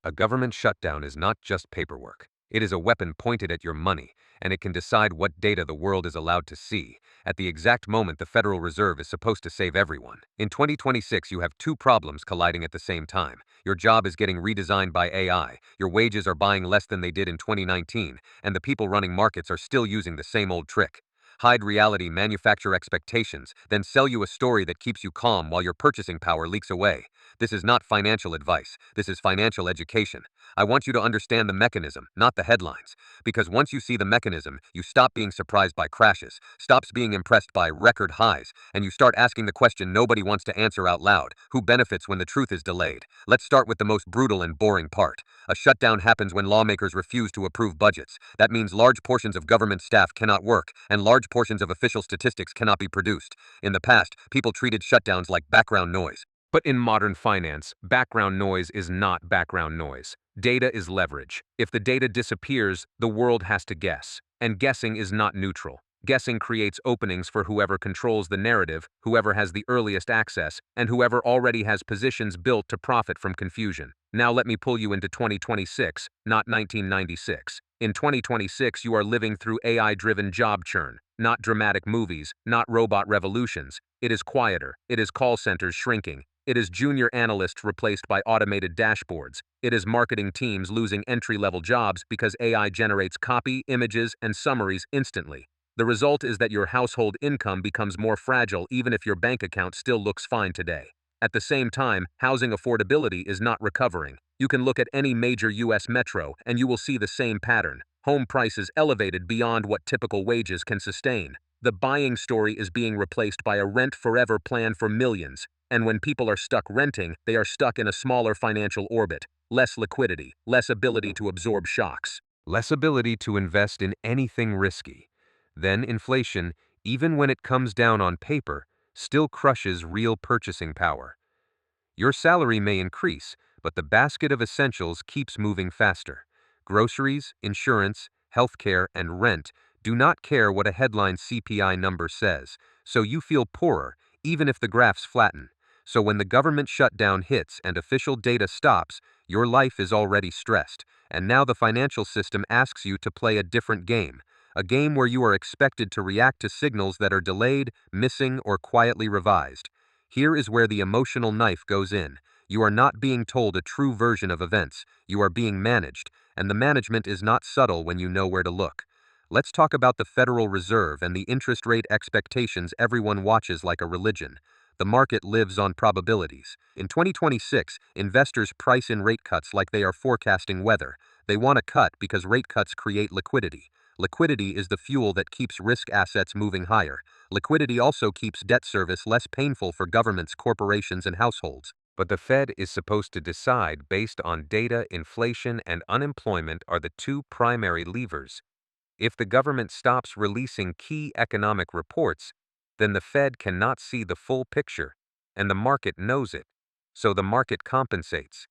A government shutdown is not just paperwork. It is a weapon pointed at your money, and it can decide what data the world is allowed to see, at the exact moment the Federal Reserve is supposed to save everyone. In 2026, you have two problems colliding at the same time. Your job is getting redesigned by AI, your wages are buying less than they did in 2019, and the people running markets are still using the same old trick. Hide reality, manufacture expectations, then sell you a story that keeps you calm while your purchasing power leaks away. This is not financial advice. This is financial education. I want you to understand the mechanism, not the headlines. Because once you see the mechanism, you stop being surprised by crashes, stops being impressed by record highs, and you start asking the question nobody wants to answer out loud: who benefits when the truth is delayed? Let's start with the most brutal and boring part. A shutdown happens when lawmakers refuse to approve budgets. That means large portions of government staff cannot work, and large portions of official statistics cannot be produced. In the past, people treated shutdowns like background noise. But in modern finance, background noise is not background noise. Data is leverage. If the data disappears, the world has to guess. And guessing is not neutral. Guessing creates openings for whoever controls the narrative, whoever has the earliest access, and whoever already has positions built to profit from confusion. Now let me pull you into 2026, not 1996. In 2026, you are living through AI-driven job churn, not dramatic movies, not robot revolutions. It is quieter. It is call centers shrinking. It is junior analysts replaced by automated dashboards. It is marketing teams losing entry-level jobs because AI generates copy, images, and summaries instantly. The result is that your household income becomes more fragile even if your bank account still looks fine today. At the same time, housing affordability is not recovering. You can look at any major U.S. metro and you will see the same pattern. Home prices elevated beyond what typical wages can sustain. The buying story is being replaced by a rent-forever plan for millions. And when people are stuck renting, they are stuck in a smaller financial orbit. Less liquidity, less ability to absorb shocks. Less ability to invest in anything risky. Then inflation, even when it comes down on paper, still crushes real purchasing power. Your salary may increase, but the basket of essentials keeps moving faster. Groceries, insurance, healthcare, and rent do not care what a headline CPI number says, so you feel poorer, even if the graphs flatten. So when the government shutdown hits and official data stops, your life is already stressed, and now the financial system asks you to play a different game. A game where you are expected to react to signals that are delayed, missing, or quietly revised. Here is where the emotional knife goes in. You are not being told a true version of events, you are being managed, and the management is not subtle when you know where to look. Let's talk about the Federal Reserve and the interest rate expectations everyone watches like a religion. The market lives on probabilities. In 2026, investors price in rate cuts like they are forecasting weather. They want a cut because rate cuts create liquidity. Liquidity is the fuel that keeps risk assets moving higher. Liquidity also keeps debt service less painful for governments, corporations, and households. But the Fed is supposed to decide based on data. Inflation and unemployment are the two primary levers. If the government stops releasing key economic reports, then the Fed cannot see the full picture, and the market knows it. So the market compensates.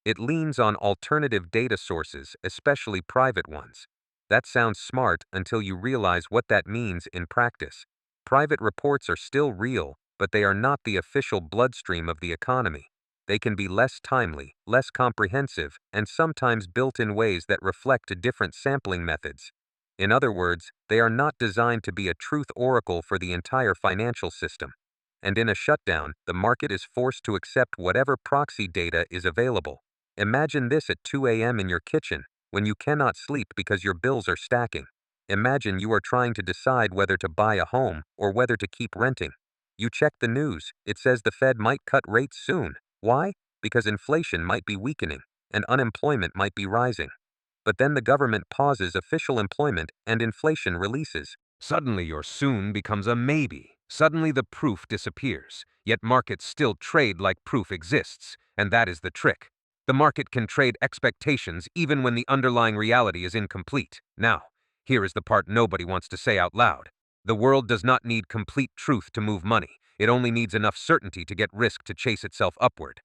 It leans on alternative data sources, especially private ones. That sounds smart until you realize what that means in practice. Private reports are still real, but they are not the official bloodstream of the economy. They can be less timely, less comprehensive, and sometimes built in ways that reflect different sampling methods. In other words, they are not designed to be a truth oracle for the entire financial system. And in a shutdown, the market is forced to accept whatever proxy data is available. Imagine this at 2 a.m. in your kitchen, when you cannot sleep because your bills are stacking. Imagine you are trying to decide whether to buy a home or whether to keep renting. You check the news, it says the Fed might cut rates soon. Why? Because inflation might be weakening, and unemployment might be rising. But then the government pauses official employment and inflation releases. Suddenly your soon becomes a maybe. Suddenly the proof disappears, yet markets still trade like proof exists, and that is the trick. The market can trade expectations even when the underlying reality is incomplete. Now, here is the part nobody wants to say out loud. The world does not need complete truth to move money. It only needs enough certainty to get risk to chase itself upward.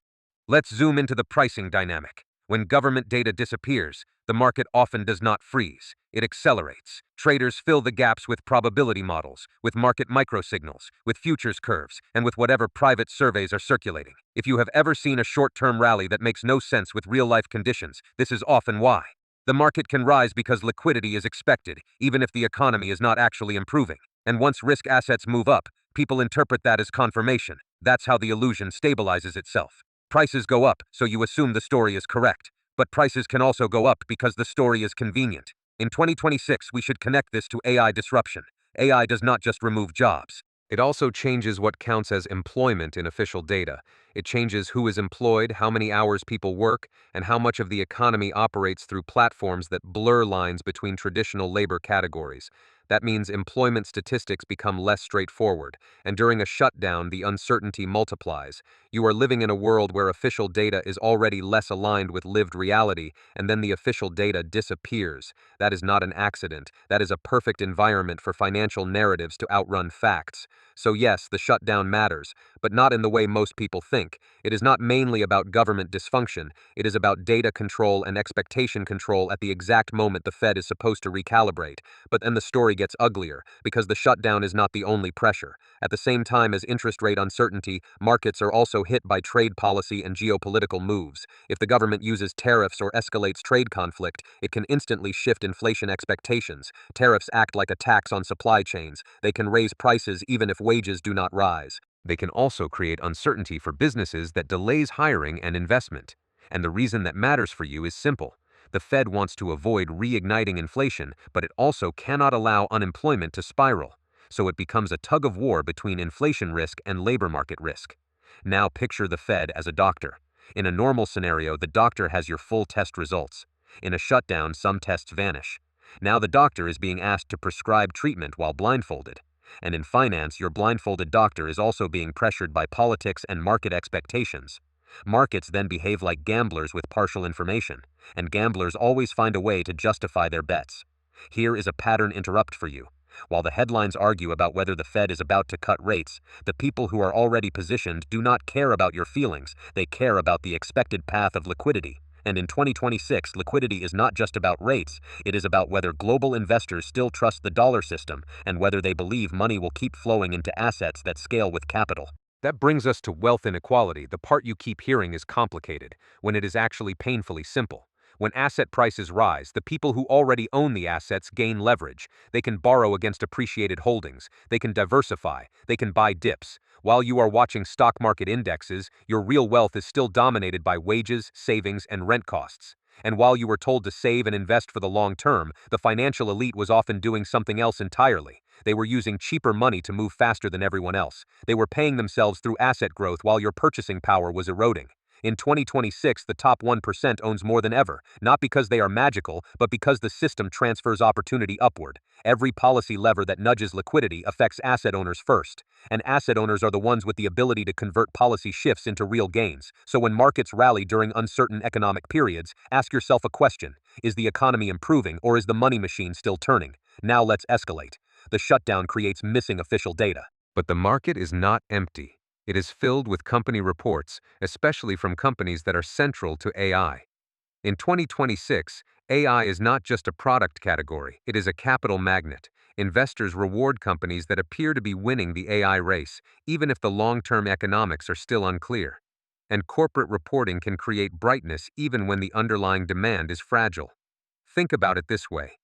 Let's zoom into the pricing dynamic. When government data disappears, The market often does not freeze. It accelerates. Traders fill the gaps with probability models, with market microsignals, with futures curves, and with whatever private surveys are circulating. If you have ever seen a short-term rally that makes no sense with real-life conditions, this is often why. The market can rise because liquidity is expected, even if the economy is not actually improving. And once risk assets move up, people interpret that as confirmation. That's how the illusion stabilizes itself. Prices go up, so you assume the story is correct. But prices can also go up because the story is convenient. In 2026, we should connect this to AI disruption. AI does not just remove jobs. It also changes what counts as employment in official data. It changes who is employed, how many hours people work, and how much of the economy operates through platforms that blur lines between traditional labor categories. That means employment statistics become less straightforward, and during a shutdown, the uncertainty multiplies. You are living in a world where official data is already less aligned with lived reality, and then the official data disappears. That is not an accident. That is a perfect environment for financial narratives to outrun facts. So yes, the shutdown matters, but not in the way most people think. It is not mainly about government dysfunction. It is about data control and expectation control at the exact moment the Fed is supposed to recalibrate. But then the story gets uglier, because the shutdown is not the only pressure. At the same time as interest rate uncertainty, markets are also hit by trade policy and geopolitical moves. If the government uses tariffs or escalates trade conflict, it can instantly shift inflation expectations. Tariffs act like a tax on supply chains. They can raise prices even if wages do not rise. They can also create uncertainty for businesses that delays hiring and investment. And the reason that matters for you is simple. The Fed wants to avoid reigniting inflation, but it also cannot allow unemployment to spiral. So it becomes a tug of war between inflation risk and labor market risk. Now picture the Fed as a doctor. In a normal scenario, the doctor has your full test results. In a shutdown, some tests vanish. Now the doctor is being asked to prescribe treatment while blindfolded. And in finance, your blindfolded doctor is also being pressured by politics and market expectations. Markets then behave like gamblers with partial information, and gamblers always find a way to justify their bets. Here is a pattern interrupt for you. While the headlines argue about whether the Fed is about to cut rates, the people who are already positioned do not care about your feelings. They care about the expected path of liquidity. And in 2026, liquidity is not just about rates, it is about whether global investors still trust the dollar system and whether they believe money will keep flowing into assets that scale with capital. That brings us to wealth inequality. The part you keep hearing is complicated, when it is actually painfully simple. When asset prices rise, the people who already own the assets gain leverage. They can borrow against appreciated holdings. They can diversify. They can buy dips. While you are watching stock market indexes, your real wealth is still dominated by wages, savings, and rent costs. And while you were told to save and invest for the long term, the financial elite was often doing something else entirely. They were using cheaper money to move faster than everyone else. They were paying themselves through asset growth while your purchasing power was eroding. In 2026, the top 1% owns more than ever, not because they are magical, but because the system transfers opportunity upward. Every policy lever that nudges liquidity affects asset owners first, and asset owners are the ones with the ability to convert policy shifts into real gains. So when markets rally during uncertain economic periods, ask yourself a question. Is the economy improving, or is the money machine still turning? Now let's escalate. The shutdown creates missing official data. But the market is not empty. It is filled with company reports, especially from companies that are central to AI. In 2026, AI is not just a product category, it is a capital magnet. Investors reward companies that appear to be winning the AI race, even if the long-term economics are still unclear. And corporate reporting can create brightness even when the underlying demand is fragile. Think about it this way.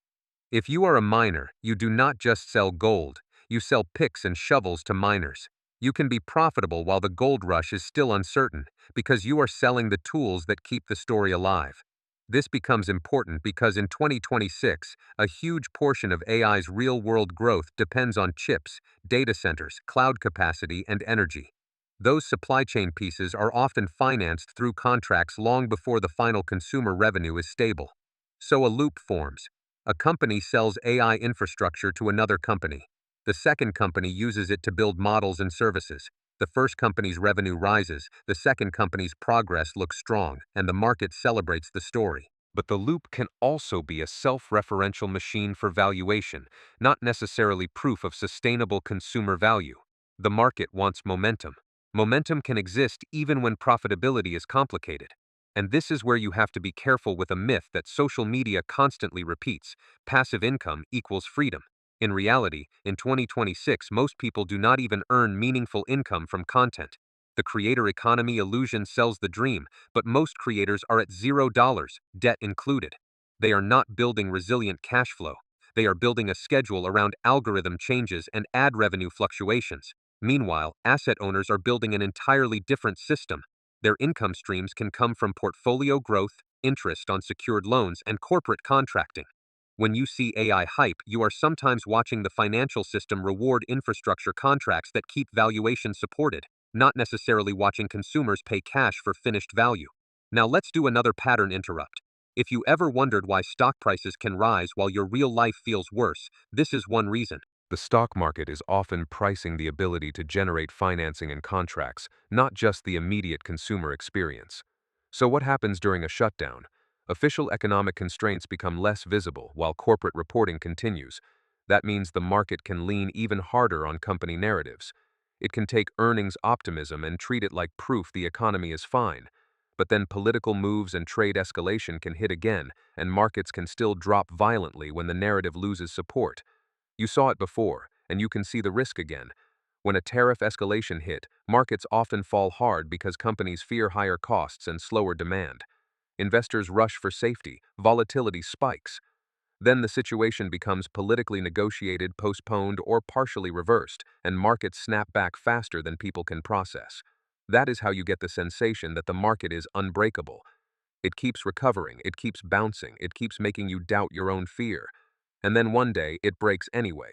If you are a miner, you do not just sell gold, you sell picks and shovels to miners. You can be profitable while the gold rush is still uncertain, because you are selling the tools that keep the story alive. This becomes important because in 2026, a huge portion of AI's real-world growth depends on chips, data centers, cloud capacity, and energy. Those supply chain pieces are often financed through contracts long before the final consumer revenue is stable. So a loop forms. A company sells AI infrastructure to another company. The second company uses it to build models and services. The first company's revenue rises, the second company's progress looks strong, and the market celebrates the story. But the loop can also be a self-referential machine for valuation, not necessarily proof of sustainable consumer value. The market wants momentum. Momentum can exist even when profitability is complicated. And this is where you have to be careful with a myth that social media constantly repeats: passive income equals freedom. In reality, in 2026, most people do not even earn meaningful income from content. The creator economy illusion sells the dream, but most creators are at $0, debt included. They are not building resilient cash flow. They are building a schedule around algorithm changes and ad revenue fluctuations. Meanwhile, asset owners are building an entirely different system. Their income streams can come from portfolio growth, interest on secured loans, and corporate contracting. When you see AI hype, you are sometimes watching the financial system reward infrastructure contracts that keep valuation supported, not necessarily watching consumers pay cash for finished value. Now let's do another pattern interrupt. If you ever wondered why stock prices can rise while your real life feels worse, this is one reason. The stock market is often pricing the ability to generate financing and contracts, not just the immediate consumer experience. So what happens during a shutdown? Official economic constraints become less visible while corporate reporting continues. That means the market can lean even harder on company narratives. It can take earnings optimism and treat it like proof the economy is fine. But then political moves and trade escalation can hit again, and markets can still drop violently when the narrative loses support. You saw it before, and you can see the risk again. When a tariff escalation hit, markets often fall hard because companies fear higher costs and slower demand. Investors rush for safety, volatility spikes. Then the situation becomes politically negotiated, postponed, or partially reversed, and markets snap back faster than people can process. That is how you get the sensation that the market is unbreakable. It keeps recovering, it keeps bouncing, it keeps making you doubt your own fear. And then one day, it breaks anyway.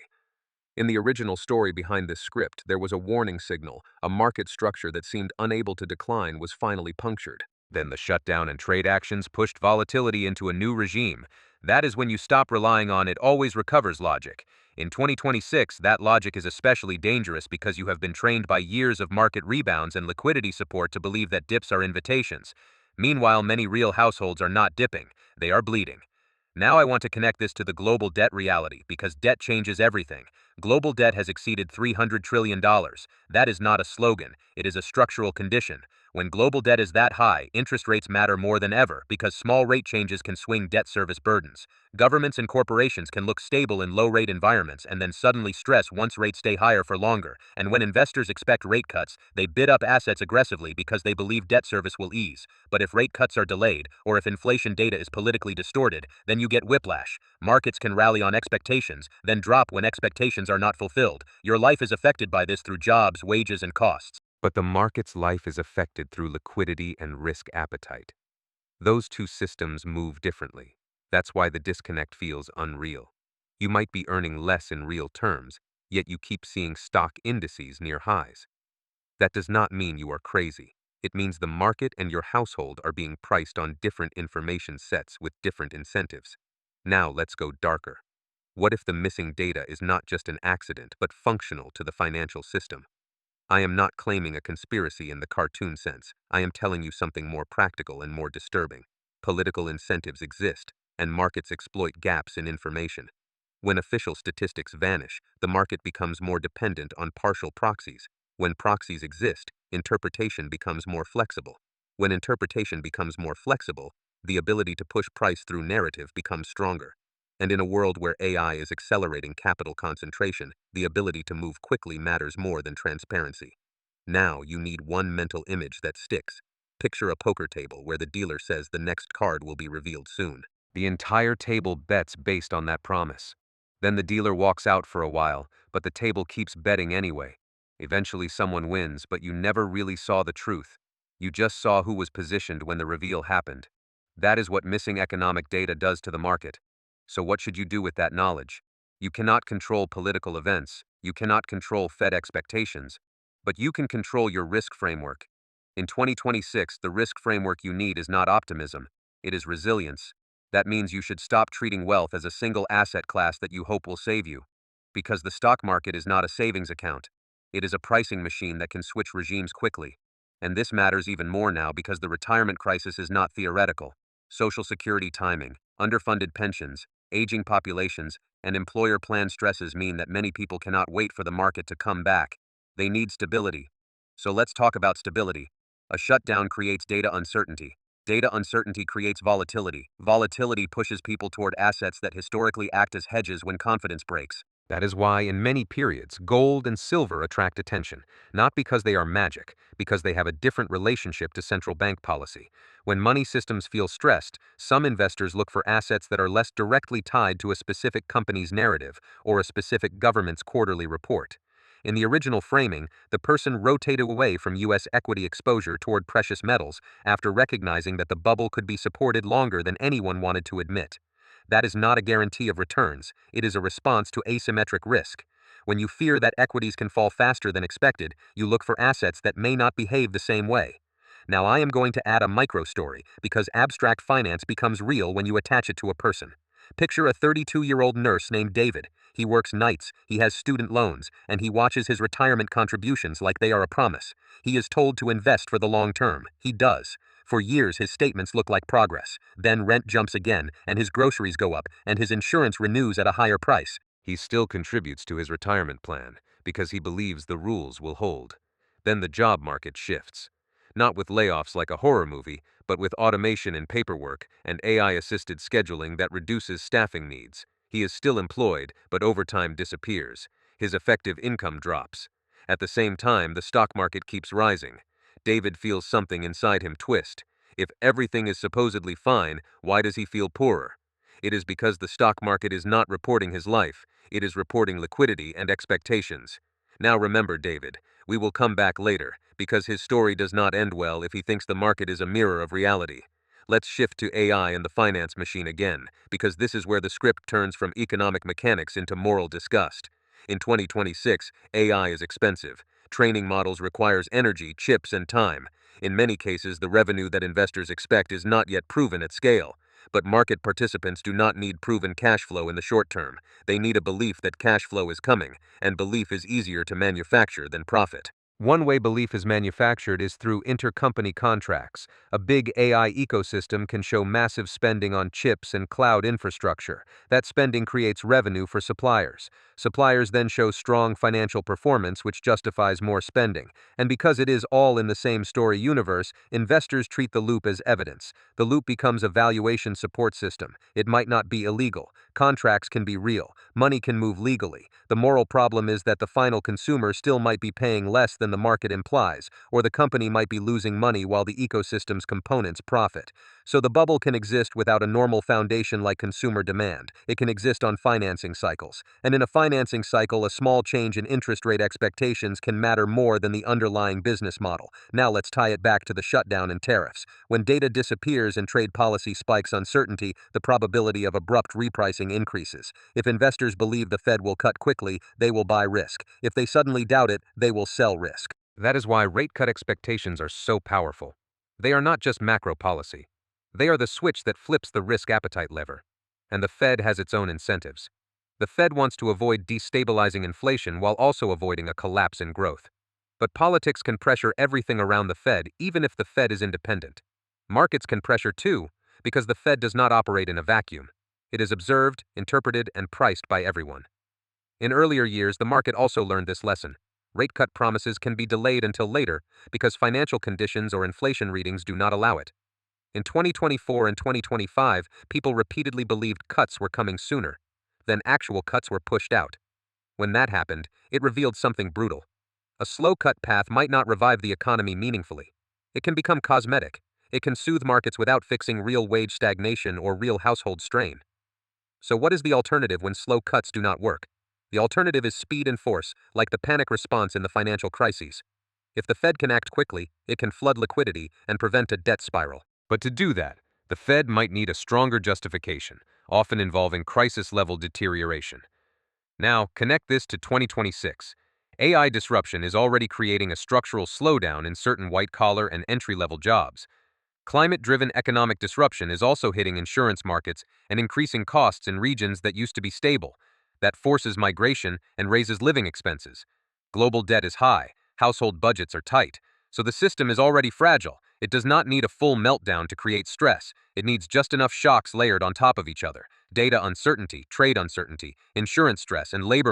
In the original story behind this script, there was a warning signal. A market structure that seemed unable to decline was finally punctured. Then the shutdown and trade actions pushed volatility into a new regime. That is when you stop relying on "it always recovers" logic. In 2026, that logic is especially dangerous because you have been trained by years of market rebounds and liquidity support to believe that dips are invitations. Meanwhile, many real households are not dipping, they are bleeding. Now I want to connect this to the global debt reality because debt changes everything. Global debt has exceeded $300 trillion. That is not a slogan, it is a structural condition. When global debt is that high, interest rates matter more than ever because small rate changes can swing debt service burdens. Governments and corporations can look stable in low-rate environments and then suddenly stress once rates stay higher for longer. And when investors expect rate cuts, they bid up assets aggressively because they believe debt service will ease. But if rate cuts are delayed, or if inflation data is politically distorted, then you get whiplash. Markets can rally on expectations, then drop when expectations are not fulfilled. Your life is affected by this through jobs, wages, and costs. But the market's life is affected through liquidity and risk appetite. Those two systems move differently. That's why the disconnect feels unreal. You might be earning less in real terms, yet you keep seeing stock indices near highs. That does not mean you are crazy. It means the market and your household are being priced on different information sets with different incentives. Now let's go darker. What if the missing data is not just an accident but functional to the financial system? I am not claiming a conspiracy in the cartoon sense. I am telling you something more practical and more disturbing. Political incentives exist, and markets exploit gaps in information. When official statistics vanish, the market becomes more dependent on partial proxies. When proxies exist, interpretation becomes more flexible. When interpretation becomes more flexible, the ability to push price through narrative becomes stronger. And in a world where AI is accelerating capital concentration, the ability to move quickly matters more than transparency. Now you need one mental image that sticks. Picture a poker table where the dealer says the next card will be revealed soon. The entire table bets based on that promise. Then the dealer walks out for a while, but the table keeps betting anyway. Eventually someone wins, but you never really saw the truth. You just saw who was positioned when the reveal happened. That is what missing economic data does to the market. So what should you do with that knowledge? You cannot control political events, you cannot control Fed expectations, but you can control your risk framework. In 2026, the risk framework you need is not optimism, it is resilience. That means you should stop treating wealth as a single asset class that you hope will save you. Because the stock market is not a savings account. It is a pricing machine that can switch regimes quickly. And this matters even more now because the retirement crisis is not theoretical. Social security timing, underfunded pensions, aging populations, and employer plan stresses mean that many people cannot wait for the market to come back. They need stability. So let's talk about stability. A shutdown creates data uncertainty. Data uncertainty creates volatility. Volatility pushes people toward assets that historically act as hedges when confidence breaks. That is why, in many periods, gold and silver attract attention, not because they are magic, because they have a different relationship to central bank policy. When money systems feel stressed, some investors look for assets that are less directly tied to a specific company's narrative or a specific government's quarterly report. In the original framing, the person rotated away from U.S. equity exposure toward precious metals after recognizing that the bubble could be supported longer than anyone wanted to admit. That is not a guarantee of returns, it is a response to asymmetric risk. When you fear that equities can fall faster than expected, you look for assets that may not behave the same way. Now I am going to add a micro story, because abstract finance becomes real when you attach it to a person. Picture a 32-year-old nurse named David. He works nights, he has student loans, and he watches his retirement contributions like they are a promise. He is told to invest for the long term. He does. For years his statements look like progress. Then rent jumps again, and his groceries go up, and his insurance renews at a higher price. He still contributes to his retirement plan because he believes the rules will hold. Then the job market shifts. Not with layoffs like a horror movie, but with automation in paperwork and AI-assisted scheduling that reduces staffing needs. He is still employed, but overtime disappears. His effective income drops. At the same time, the stock market keeps rising. David feels something inside him twist. If everything is supposedly fine, why does he feel poorer? It is because the stock market is not reporting his life, it is reporting liquidity and expectations. Now remember, David, we will come back later, because his story does not end well if he thinks the market is a mirror of reality. Let's shift to AI and the finance machine again, because this is where the script turns from economic mechanics into moral disgust. In 2026, AI is expensive. Training models requires energy, chips, and time. In many cases, the revenue that investors expect is not yet proven at scale. But market participants do not need proven cash flow in the short term. They need a belief that cash flow is coming, and belief is easier to manufacture than profit. One way belief is manufactured is through intercompany contracts. A big AI ecosystem can show massive spending on chips and cloud infrastructure. That spending creates revenue for suppliers. Suppliers then show strong financial performance, which justifies more spending. And because it is all in the same story universe, investors treat the loop as evidence. The loop becomes a valuation support system. It might not be illegal. Contracts can be real. Money can move legally. The moral problem is that the final consumer still might be paying less than the market implies, or the company might be losing money while the ecosystem's components profit. So the bubble can exist without a normal foundation like consumer demand. It can exist on financing cycles. And in a financing cycle, a small change in interest rate expectations can matter more than the underlying business model. Now let's tie it back to the shutdown and tariffs. When data disappears and trade policy spikes uncertainty, the probability of abrupt repricing increases. If investors believe the Fed will cut quickly, they will buy risk. If they suddenly doubt it, they will sell risk. That is why rate cut expectations are so powerful. They are not just macro policy. They are the switch that flips the risk appetite lever. And the Fed has its own incentives. The Fed wants to avoid destabilizing inflation while also avoiding a collapse in growth. But politics can pressure everything around the Fed, even if the Fed is independent. Markets can pressure too, because the Fed does not operate in a vacuum. It is observed, interpreted, and priced by everyone. In earlier years, the market also learned this lesson. Rate cut promises can be delayed until later because financial conditions or inflation readings do not allow it. In 2024 and 2025, people repeatedly believed cuts were coming sooner. Then actual cuts were pushed out. When that happened, it revealed something brutal. A slow cut path might not revive the economy meaningfully. It can become cosmetic. It can soothe markets without fixing real wage stagnation or real household strain. So what is the alternative when slow cuts do not work? The alternative is speed and force, like the panic response in the financial crises. If the Fed can act quickly, it can flood liquidity and prevent a debt spiral. But to do that, the Fed might need a stronger justification, often involving crisis-level deterioration. Now, connect this to 2026. AI disruption is already creating a structural slowdown in certain white-collar and entry-level jobs. Climate-driven economic disruption is also hitting insurance markets and increasing costs in regions that used to be stable. That forces migration and raises living expenses. Global debt is high, household budgets are tight, so the system is already fragile. It does not need a full meltdown to create stress. It needs just enough shocks layered on top of each other. Data uncertainty, trade uncertainty, insurance stress, and labor